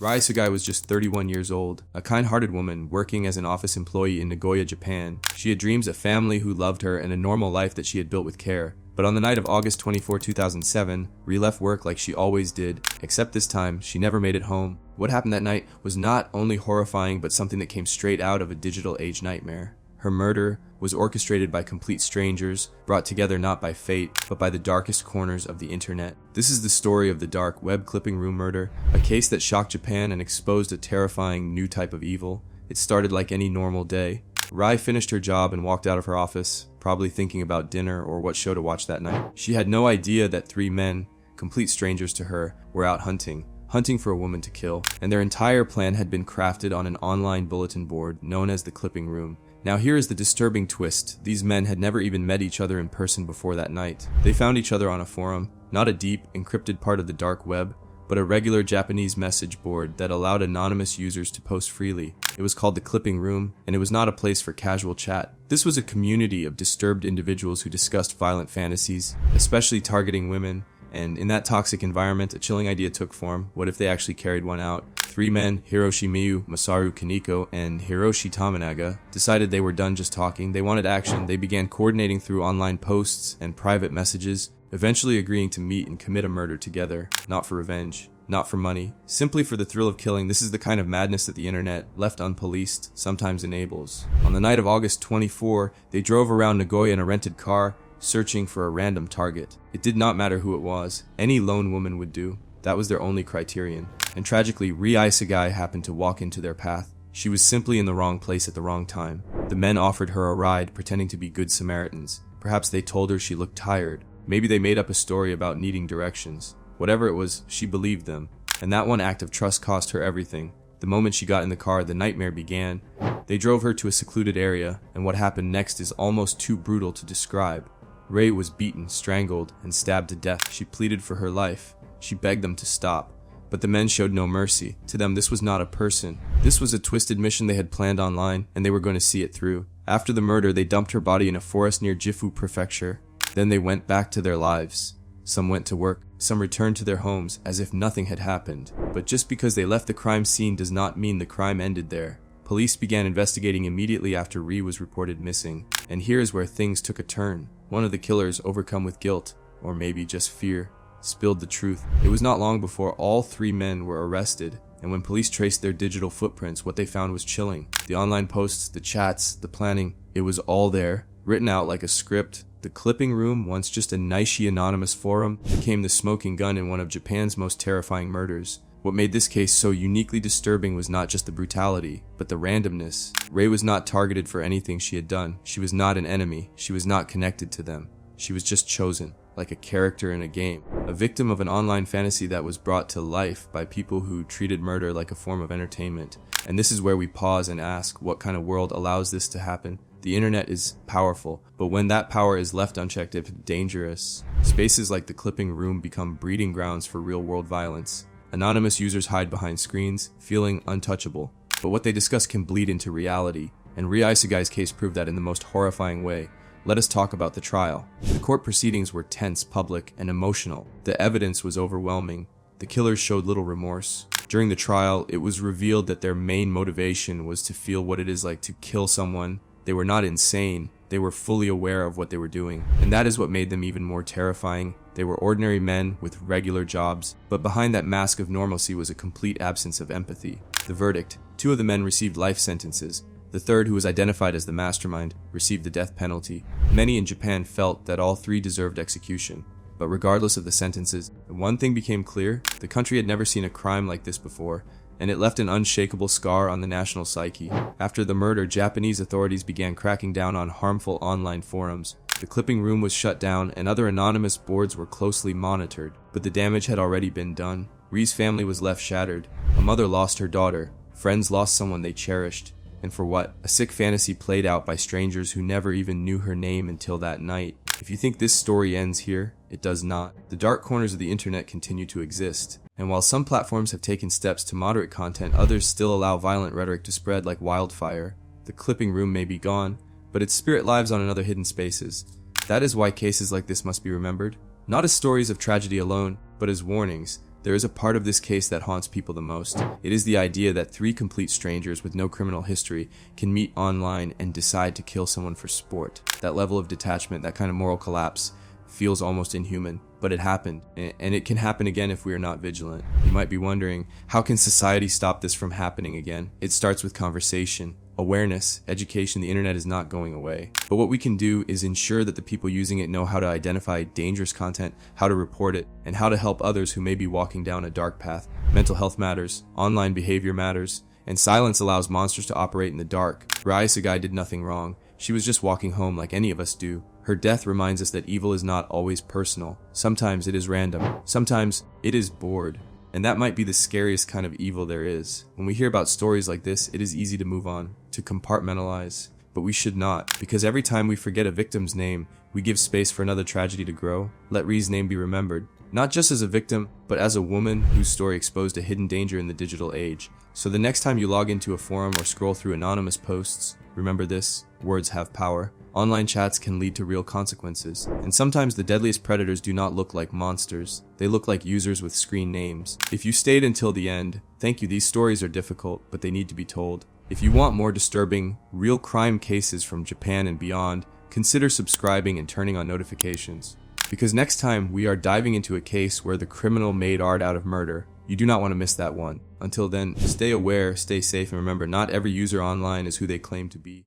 Rie Isogai was just 31 years old, a kind-hearted woman working as an office employee in Nagoya, Japan. She had dreams of family who loved her and a normal life that she had built with care. But on the night of August 24, 2007, Rie left work like she always did, except this time, she never made it home. What happened that night was not only horrifying but something that came straight out of a digital age nightmare. Her murder was orchestrated by complete strangers, brought together not by fate, but by the darkest corners of the internet. This is the story of the dark web clipping room murder, a case that shocked Japan and exposed a terrifying new type of evil. It started like any normal day. Rie finished her job and walked out of her office, probably thinking about dinner or what show to watch that night. She had no idea that three men, complete strangers to her, were out hunting for a woman to kill, and their entire plan had been crafted on an online bulletin board known as the Clipping Room. Now here is the disturbing twist. These men had never even met each other in person before that night. They found each other on a forum, not a deep, encrypted part of the dark web, but a regular Japanese message board that allowed anonymous users to post freely. It was called the Clipping Room, and it was not a place for casual chat. This was a community of disturbed individuals who discussed violent fantasies, especially targeting women, and in that toxic environment, a chilling idea took form. What if they actually carried one out? Three men, Hiroshi Miyu, Masaru Kaneko, and Hiroshi Tominaga, decided they were done just talking. They wanted action. They began coordinating through online posts and private messages, eventually agreeing to meet and commit a murder together, not for revenge, not for money, simply for the thrill of killing. This is the kind of madness that the internet, left unpoliced, sometimes enables. On the night of August 24, they drove around Nagoya in a rented car, searching for a random target. It did not matter who it was. Any lone woman would do. That was their only criterion. And tragically, Rie Isogai happened to walk into their path. She was simply in the wrong place at the wrong time. The men offered her a ride, pretending to be good Samaritans. Perhaps they told her she looked tired. Maybe they made up a story about needing directions. Whatever it was, she believed them. And that one act of trust cost her everything. The moment she got in the car, the nightmare began. They drove her to a secluded area, and what happened next is almost too brutal to describe. Rie was beaten, strangled, and stabbed to death. She pleaded for her life. She begged them to stop. But the men showed no mercy. To them, this was not a person. This was a twisted mission they had planned online, and they were going to see it through. After the murder, they dumped her body in a forest near Gifu Prefecture. Then they went back to their lives. Some went to work. Some returned to their homes as if nothing had happened. But just because they left the crime scene does not mean the crime ended there. Police began investigating immediately after Rie was reported missing. And here is where things took a turn. One of the killers, overcome with guilt, or maybe just fear, spilled the truth. It was not long before all three men were arrested, and when police traced their digital footprints, what they found was chilling. The online posts, the chats, the planning, it was all there, written out like a script. The Clipping Room, once just a niche anonymous forum, became the smoking gun in one of Japan's most terrifying murders. What made this case so uniquely disturbing was not just the brutality, but the randomness. Rie was not targeted for anything she had done. She was not an enemy. She was not connected to them. She was just chosen, like a character in a game. A victim of an online fantasy that was brought to life by people who treated murder like a form of entertainment. And this is where we pause and ask, what kind of world allows this to happen? The internet is powerful, but when that power is left unchecked, it's dangerous. Spaces like the Clipping Room become breeding grounds for real-world violence. Anonymous users hide behind screens, feeling untouchable. But what they discuss can bleed into reality, and Rie Isogai's case proved that in the most horrifying way. Let us talk about the trial. The court proceedings were tense, public, and emotional. The evidence was overwhelming. The killers showed little remorse. During the trial, it was revealed that their main motivation was to feel what it is like to kill someone. They were not insane. They were fully aware of what they were doing. And that is what made them even more terrifying. They were ordinary men with regular jobs, but behind that mask of normalcy was a complete absence of empathy. The verdict: 2 of the men received life sentences. The third, who was identified as the mastermind, received the death penalty. Many in Japan felt that all 3 deserved execution. But regardless of the sentences, one thing became clear: the country had never seen a crime like this before, and it left an unshakable scar on the national psyche. After the murder, Japanese authorities began cracking down on harmful online forums. The Clipping Room was shut down, and other anonymous boards were closely monitored. But the damage had already been done. Rie's family was left shattered. A mother lost her daughter. Friends lost someone they cherished. And for what? A sick fantasy played out by strangers who never even knew her name until that night. If you think this story ends here, it does not. The dark corners of the internet continue to exist. And while some platforms have taken steps to moderate content, others still allow violent rhetoric to spread like wildfire. The Clipping Room may be gone, but its spirit lives on in other hidden spaces. That is why cases like this must be remembered, not as stories of tragedy alone, but as warnings. There is a part of this case that haunts people the most. It is the idea that three complete strangers with no criminal history can meet online and decide to kill someone for sport. That level of detachment, that kind of moral collapse, feels almost inhuman. But it happened, and it can happen again if we are not vigilant. You might be wondering, how can society stop this from happening again? It starts with conversation, awareness, education. The internet is not going away. But what we can do is ensure that the people using it know how to identify dangerous content, how to report it, and how to help others who may be walking down a dark path. Mental health matters, online behavior matters, and silence allows monsters to operate in the dark. Rie Isogai did nothing wrong. She was just walking home like any of us do. Her death reminds us that evil is not always personal. Sometimes it is random. Sometimes it is bored. And that might be the scariest kind of evil there is. When we hear about stories like this, it is easy to move on, to compartmentalize. But we should not, because every time we forget a victim's name, we give space for another tragedy to grow. Let Rie's name be remembered, not just as a victim, but as a woman whose story exposed a hidden danger in the digital age. So the next time you log into a forum or scroll through anonymous posts, remember this: words have power. Online chats can lead to real consequences, and sometimes the deadliest predators do not look like monsters. They look like users with screen names. If you stayed until the end, thank you. These stories are difficult, but they need to be told. If you want more disturbing, real crime cases from Japan and beyond, consider subscribing and turning on notifications. Because next time we are diving into a case where the criminal made art out of murder. You do not want to miss that one. Until then, stay aware, stay safe, and remember, not every user online is who they claim to be.